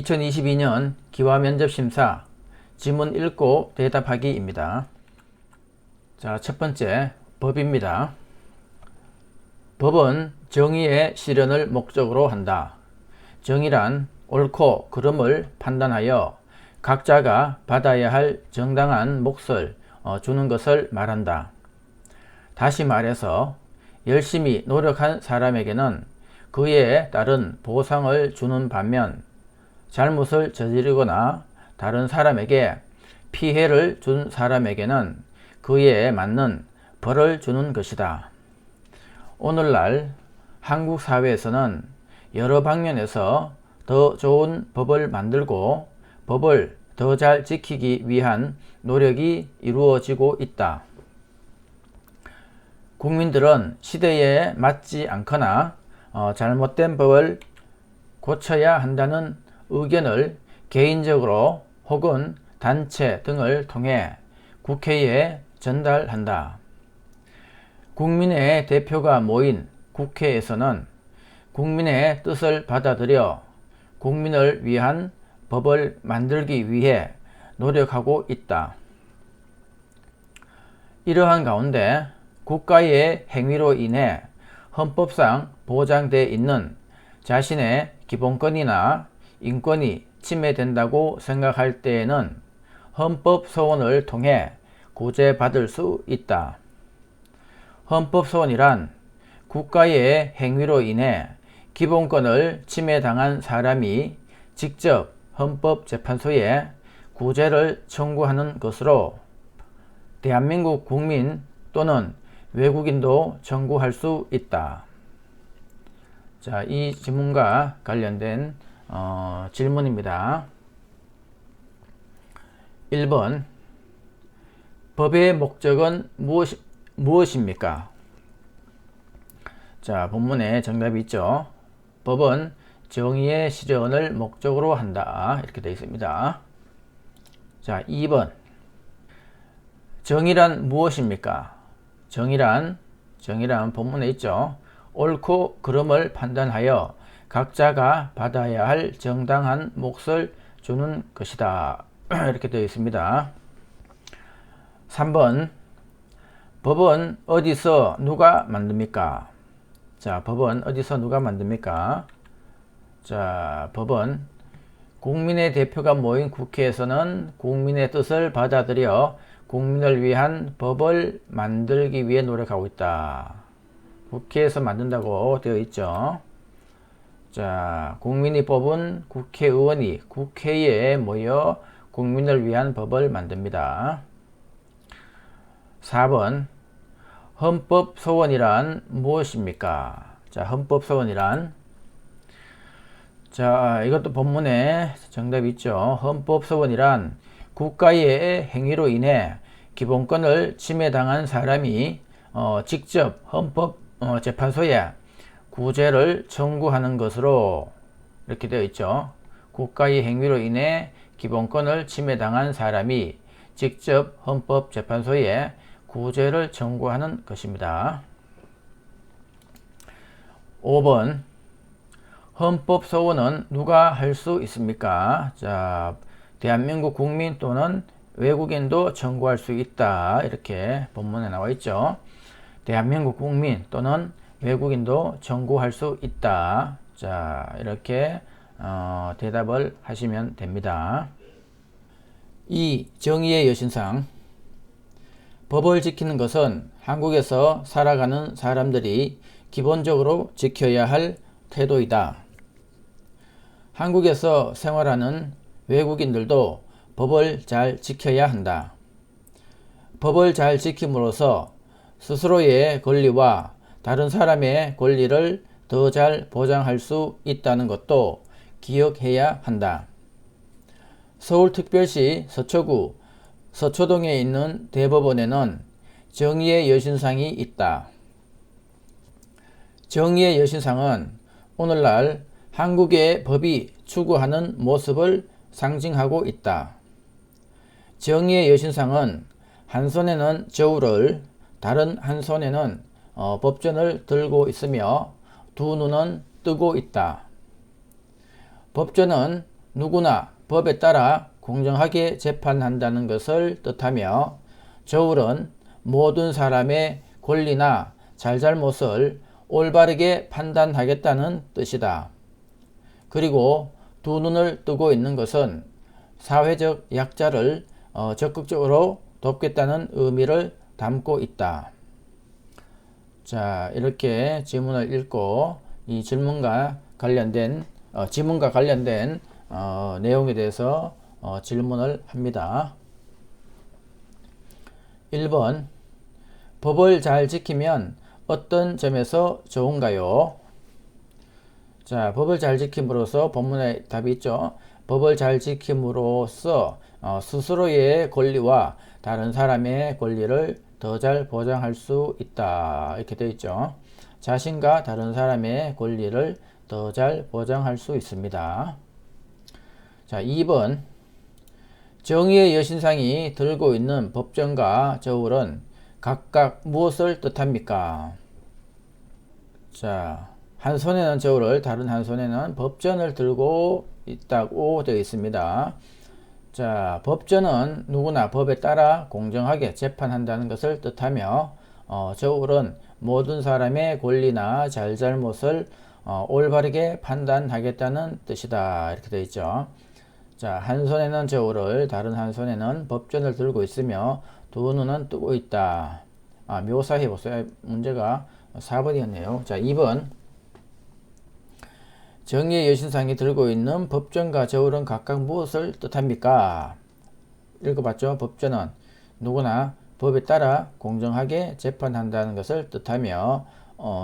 2022년 기화면접심사 지문 읽고 대답하기입니다. 자, 첫 번째 법입니다. 법은 정의의 실현을 목적으로 한다. 정의란 옳고 그름을 판단하여 각자가 받아야 할 정당한 몫을 주는 것을 말한다. 다시 말해서 열심히 노력한 사람에게는 그에 따른 보상을 주는 반면 잘못을 저지르거나 다른 사람에게 피해를 준 사람에게는 그에 맞는 벌을 주는 것이다. 오늘날 한국 사회에서는 여러 방면에서 더 좋은 법을 만들고 법을 더 잘 지키기 위한 노력이 이루어지고 있다. 국민들은 시대에 맞지 않거나 잘못된 법을 고쳐야 한다는 의견을 개인적으로 혹은 단체 등을 통해 국회에 전달한다. 국민의 대표가 모인 국회에서는 국민의 뜻을 받아들여 국민을 위한 법을 만들기 위해 노력하고 있다. 이러한 가운데 국가의 행위로 인해 헌법상 보장되어 있는 자신의 기본권이나 인권이 침해된다고 생각할 때에는 헌법소원을 통해 구제받을 수 있다. 헌법소원이란 국가의 행위로 인해 기본권을 침해당한 사람이 직접 헌법재판소에 구제를 청구하는 것으로 대한민국 국민 또는 외국인도 청구할 수 있다. 자, 이 지문과 관련된 질문입니다. 1번 법의 목적은 무엇입니까? 자, 본문에 정답이 있죠. 법은 정의의 실현을 목적으로 한다. 이렇게 되어 있습니다. 자, 2번 정의란 무엇입니까? 정의란 본문에 있죠. 옳고 그름을 판단하여 각자가 받아야 할 정당한 몫을 주는 것이다. 이렇게 되어 있습니다. 3번 법은 어디서 누가 만듭니까? 자, 법은 어디서 누가 만듭니까? 자, 법은 국민의 대표가 모인 국회에서는 국민의 뜻을 받아들여 국민을 위한 법을 만들기 위해 노력하고 있다. 국회에서 만든다고 되어 있죠. 자, 국민이 뽑은 국회의원이 국회에 모여 국민을 위한 법을 만듭니다. 4번 헌법소원이란 무엇입니까? 자, 헌법소원이란 자, 이것도 본문에 정답이 있죠. 헌법소원이란 국가의 행위로 인해 기본권을 침해당한 사람이 직접 헌법재판소에 구제를 청구하는 것으로 이렇게 되어 있죠. 국가의 행위로 인해 기본권을 침해당한 사람이 직접 헌법재판소에 구제를 청구하는 것입니다. 5번 헌법소원은 누가 할 수 있습니까? 자, 대한민국 국민 또는 외국인도 청구할 수 있다. 이렇게 본문에 나와 있죠. 대한민국 국민 또는 외국인도 청구할 수 있다. 자, 이렇게 대답을 하시면 됩니다. 2. 정의의 여신상 법을 지키는 것은 한국에서 살아가는 사람들이 기본적으로 지켜야 할 태도이다. 한국에서 생활하는 외국인들도 법을 잘 지켜야 한다. 법을 잘 지킴으로써 스스로의 권리와 다른 사람의 권리를 더 잘 보장할 수 있다는 것도 기억해야 한다. 서울특별시 서초구 서초동에 있는 대법원에는 정의의 여신상이 있다. 정의의 여신상은 오늘날 한국의 법이 추구하는 모습을 상징하고 있다. 정의의 여신상은 한 손에는 저울을 다른 한 손에는 법전을 들고 있으며 두 눈은 뜨고 있다. 법전은 누구나 법에 따라 공정하게 재판한다는 것을 뜻하며 저울은 모든 사람의 권리나 잘잘못을 올바르게 판단하겠다는 뜻이다. 그리고 두 눈을 뜨고 있는 것은 사회적 약자를 적극적으로 돕겠다는 의미를 담고 있다. 자, 이렇게 지문을 읽고 이 질문과 관련된 내용에 대해서 질문을 합니다. 1번 법을 잘 지키면 어떤 점에서 좋은가요? 자, 법을 잘 지킴으로써 본문에 답이 있죠. 법을 잘 지킴으로써 스스로의 권리와 다른 사람의 권리를 더 잘 보장할 수 있다. 이렇게 되어 있죠. 자신과 다른 사람의 권리를 더 잘 보장할 수 있습니다. 자, 2번 정의의 여신상이 들고 있는 법전과 저울은 각각 무엇을 뜻합니까? 자, 한 손에는 저울을 다른 한 손에는 법전을 들고 있다고 되어 있습니다. 자, 법전은 누구나 법에 따라 공정하게 재판한다는 것을 뜻하며 저울은 모든 사람의 권리나 잘잘못을 올바르게 판단하겠다는 뜻이다. 이렇게 되어 있죠. 자, 한 손에는 저울을 다른 한 손에는 법전을 들고 있으며 두 눈은 뜨고 있다. 묘사해 보세요. 문제가 4번이었네요. 자, 2번 정의의 여신상이 들고 있는 법전과 저울은 각각 무엇을 뜻합니까? 읽어봤죠? 법전은 누구나 법에 따라 공정하게 재판한다는 것을 뜻하며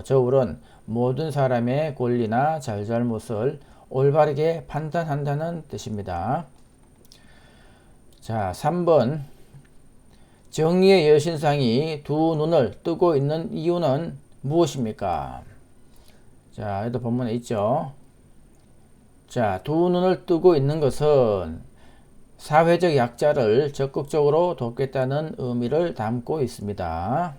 저울은 모든 사람의 권리나 잘잘못을 올바르게 판단한다는 뜻입니다. 자, 3번 정의의 여신상이 두 눈을 뜨고 있는 이유는 무엇입니까? 자, 여기도 본문에 있죠. 자, 두 눈을 뜨고 있는 것은 사회적 약자를 적극적으로 돕겠다는 의미를 담고 있습니다.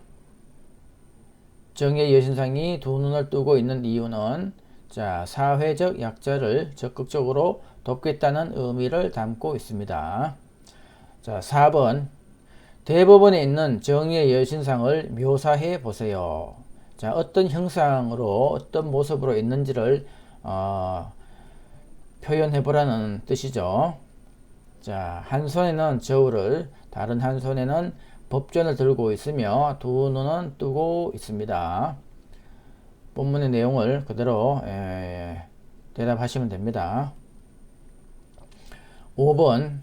정의의 여신상이 두 눈을 뜨고 있는 이유는 자, 사회적 약자를 적극적으로 돕겠다는 의미를 담고 있습니다. 자, 4번 대법원에 있는 정의의 여신상을 묘사해 보세요. 자, 어떤 형상으로 어떤 모습으로 있는지를 표현해 보라는 뜻이죠. 자, 한 손에는 저울을 다른 한 손에는 법전을 들고 있으며 두 눈은 뜨고 있습니다. 본문의 내용을 그대로 대답하시면 됩니다. 5번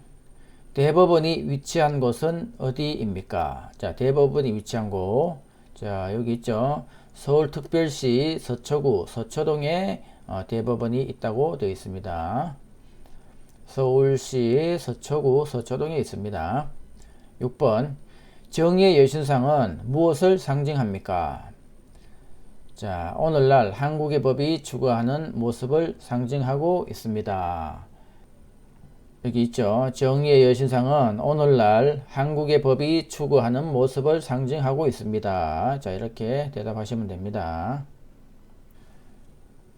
대법원이 위치한 곳은 어디입니까? 자, 대법원이 위치한 곳. 자, 여기 있죠. 서울특별시 서초구 서초동에 대법원이 있다고 되어 있습니다. 서울시 서초구 서초동에 있습니다. 6번 정의의 여신상은 무엇을 상징합니까? 자, 오늘날 한국의 법이 추구하는 모습을 상징하고 있습니다. 여기 있죠. 정의의 여신상은 오늘날 한국의 법이 추구하는 모습을 상징하고 있습니다. 자, 이렇게 대답하시면 됩니다.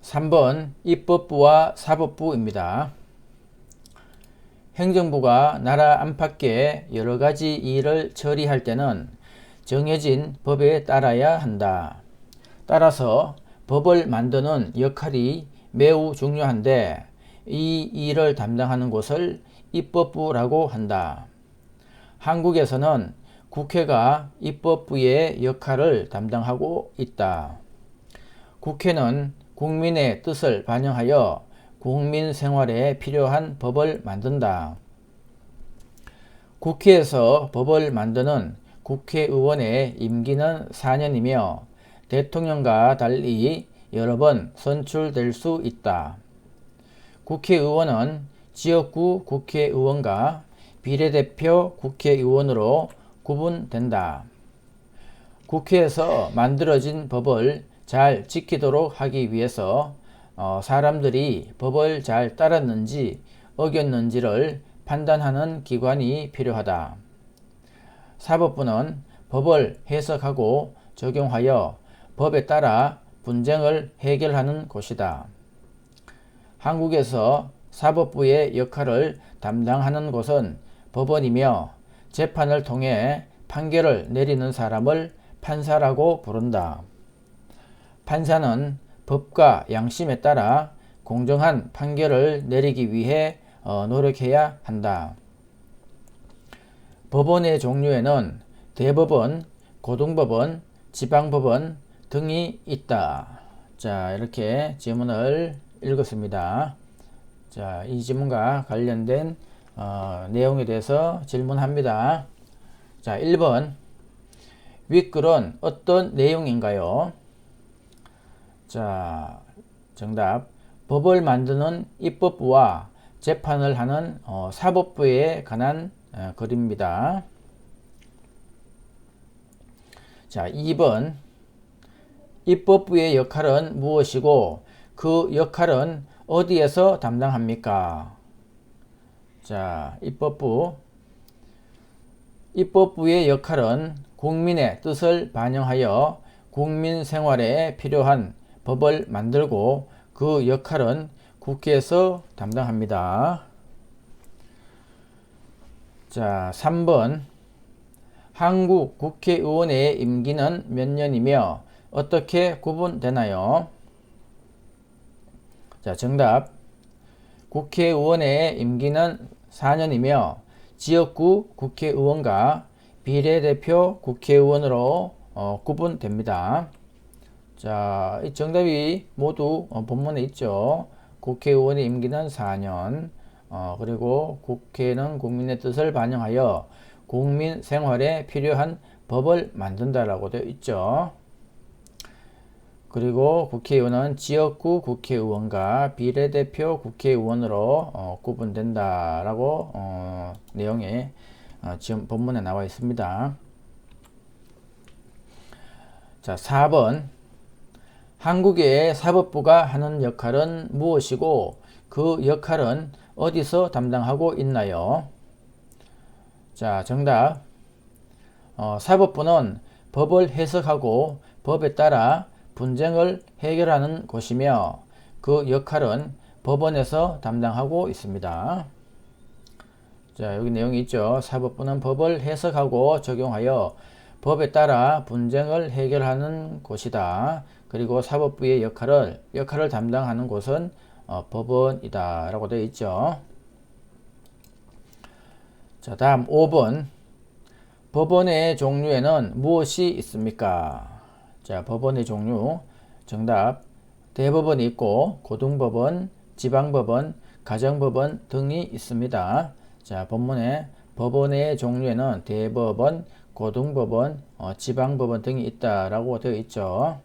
3번 입법부와 사법부입니다. 행정부가 나라 안팎의 여러가지 일을 처리할 때는 정해진 법에 따라야 한다. 따라서 법을 만드는 역할이 매우 중요한데 이 일을 담당하는 곳을 입법부라고 한다. 한국에서는 국회가 입법부의 역할을 담당하고 있다. 국회는 국민의 뜻을 반영하여 국민 생활에 필요한 법을 만든다. 국회에서 법을 만드는 국회의원의 임기는 4년이며 대통령과 달리 여러 번 선출될 수 있다. 국회의원은 지역구 국회의원과 비례대표 국회의원으로 구분된다. 국회에서 만들어진 법을 잘 지키도록 하기 위해서 사람들이 법을 잘 따랐는지 어겼는지를 판단하는 기관이 필요하다. 사법부는 법을 해석하고 적용하여 법에 따라 분쟁을 해결하는 곳이다. 한국에서 사법부의 역할을 담당하는 곳은 법원이며 재판을 통해 판결을 내리는 사람을 판사라고 부른다. 판사는 법과 양심에 따라 공정한 판결을 내리기 위해 노력해야 한다. 법원의 종류에는 대법원, 고등법원, 지방법원 등이 있다. 자, 이렇게 지문을 읽었습니다. 자, 이 지문과 관련된 내용에 대해서 질문합니다. 자, 1번. 윗글은 어떤 내용인가요? 자, 정답. 법을 만드는 입법부와 재판을 하는 사법부에 관한 글입니다. 자, 2번. 입법부의 역할은 무엇이고 그 역할은 어디에서 담당합니까? 자, 입법부의 역할은 국민의 뜻을 반영하여 국민 생활에 필요한 법을 만들고 그 역할은 국회에서 담당합니다. 자, 3번. 한국 국회의원의 임기는 몇 년이며 어떻게 구분되나요? 자, 정답. 국회의원의 임기는 4년이며 지역구 국회의원과 비례대표 국회의원으로 구분됩니다. 자, 이 정답이 모두 본문에 있죠. 국회의원의 임기는 4년, 그리고 국회는 국민의 뜻을 반영하여 국민 생활에 필요한 법을 만든다라고 되어 있죠. 그리고 국회의원은 지역구 국회의원과 비례대표 국회의원으로 구분된다라고 내용이 지금 본문에 나와 있습니다. 자, 4번. 한국의 사법부가 하는 역할은 무엇이고 그 역할은 어디서 담당하고 있나요? 자, 정답. 사법부는 법을 해석하고 법에 따라 분쟁을 해결하는 곳이며 그 역할은 법원에서 담당하고 있습니다. 자, 여기 내용이 있죠. 사법부는 법을 해석하고 적용하여 법에 따라 분쟁을 해결하는 곳이다. 그리고 사법부의 역할을 담당하는 곳은 법원이다 라고 되어 있죠. 자, 다음 5번. 법원의 종류에는 무엇이 있습니까? 자, 법원의 종류. 정답. 대법원이 있고 고등법원, 지방법원, 가정법원 등이 있습니다. 자, 본문에 법원의 종류에는 대법원, 고등법원, 지방법원 등이 있다라고 되어 있죠.